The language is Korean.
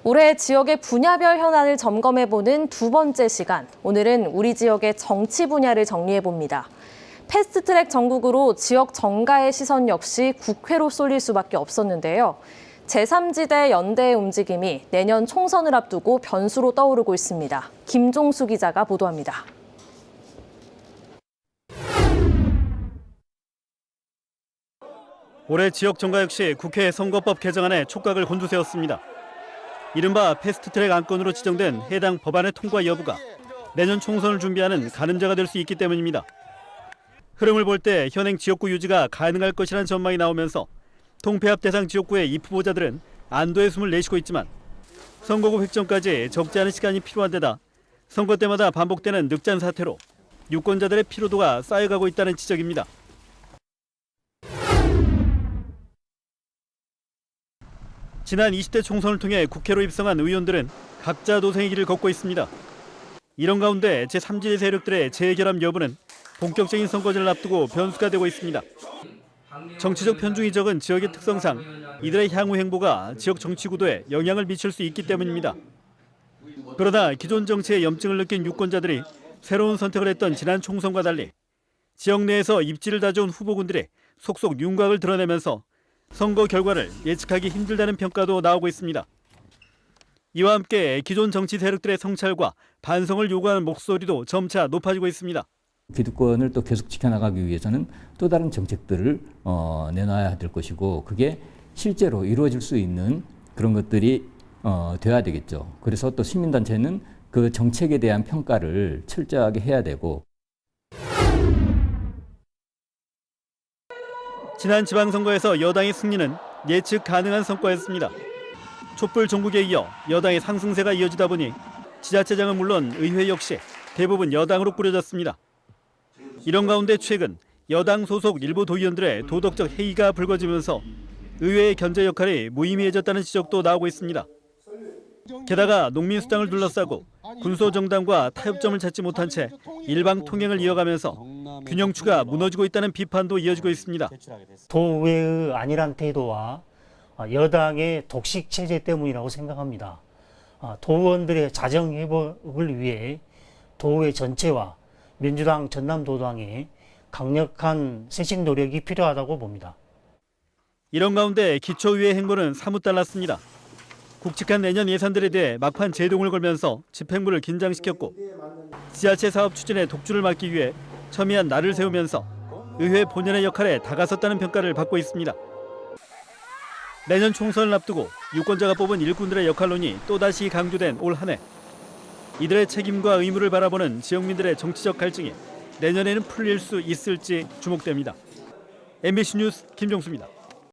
올해 지역의 분야별 현안을 점검해보는 두 번째 시간. 오늘은 우리 지역의 정치 분야를 정리해봅니다. 패스트트랙 정국으로 지역 정가의 시선 역시 국회로 쏠릴 수밖에 없었는데요. 제3지대 연대의 움직임이 내년 총선을 앞두고 변수로 떠오르고 있습니다. 김종수 기자가 보도합니다. 올해 지역 정가 역시 국회 선거법 개정안에 촉각을 곤두세웠습니다. 이른바 패스트트랙 안건으로 지정된 해당 법안의 통과 여부가 내년 총선을 준비하는 가늠자가 될 수 있기 때문입니다. 흐름을 볼 때 현행 지역구 유지가 가능할 것이라는 전망이 나오면서 통폐합 대상 지역구의 입 후보자들은 안도의 숨을 내쉬고 있지만 선거구 획정까지 적지 않은 시간이 필요한 데다 선거 때마다 반복되는 늑장 사태로 유권자들의 피로도가 쌓여가고 있다는 지적입니다. 지난 20대 총선을 통해 국회로 입성한 의원들은 각자 도생의 길을 걷고 있습니다. 이런 가운데 제3지대 세력들의 재결합 여부는 본격적인 선거제를 앞두고 변수가 되고 있습니다. 정치적 편중이 적은 지역의 특성상 이들의 향후 행보가 지역 정치 구도에 영향을 미칠 수 있기 때문입니다. 그러나 기존 정치에 염증을 느낀 유권자들이 새로운 선택을 했던 지난 총선과 달리 지역 내에서 입지를 다져온 후보군들이 속속 윤곽을 드러내면서 선거 결과를 예측하기 힘들다는 평가도 나오고 있습니다. 이와 함께 기존 정치 세력들의 성찰과 반성을 요구하는 목소리도 점차 높아지고 있습니다. 기득권을 또 계속 지켜나가기 위해서는 또 다른 정책들을 내놔야 될 것이고 그게 실제로 이루어질 수 있는 그런 것들이 돼야 되겠죠. 그래서 또 시민단체는 그 정책에 대한 평가를 철저하게 해야 되고 지난 지방선거에서 여당의 승리는 예측 가능한 성과였습니다. 촛불 종국에 이어 여당의 상승세가 이어지다 보니 지자체장은 물론 의회 역시 대부분 여당으로 꾸려졌습니다. 이런 가운데 최근 여당 소속 일부 도의원들의 도덕적 해이가 불거지면서 의회의 견제 역할이 무의미해졌다는 지적도 나오고 있습니다. 게다가 농민수당을 둘러싸고 군소정당과 타협점을 찾지 못한 채 일방 통행을 이어가면서 균형추가 무너지고 있다는 비판도 이어지고 있습니다. 도의회의 안일한 태도와 여당의 독식 체제 때문이라고 생각합니다. 도의원들의 자정 회복을 위해 도의회 전체와 민주당 전남도당의 강력한 쇄신 노력이 필요하다고 봅니다. 이런 가운데 기초의회 행보는 사뭇 달랐습니다. 굵직한 내년 예산들에 대해 막판 제동을 걸면서 집행부를 긴장시켰고 지자체 사업 추진에 독주를 막기 위해 첨예한 날을 세우면서 의회 본연의 역할에 다가섰다는 평가를 받고 있습니다. 내년 총선을 앞두고 유권자가 뽑은 일꾼들의 역할론이 또다시 강조된 올 한 해. 이들의 책임과 의무를 바라보는 지역민들의 정치적 갈증이 내년에는 풀릴 수 있을지 주목됩니다. MBC 뉴스 김종수입니다.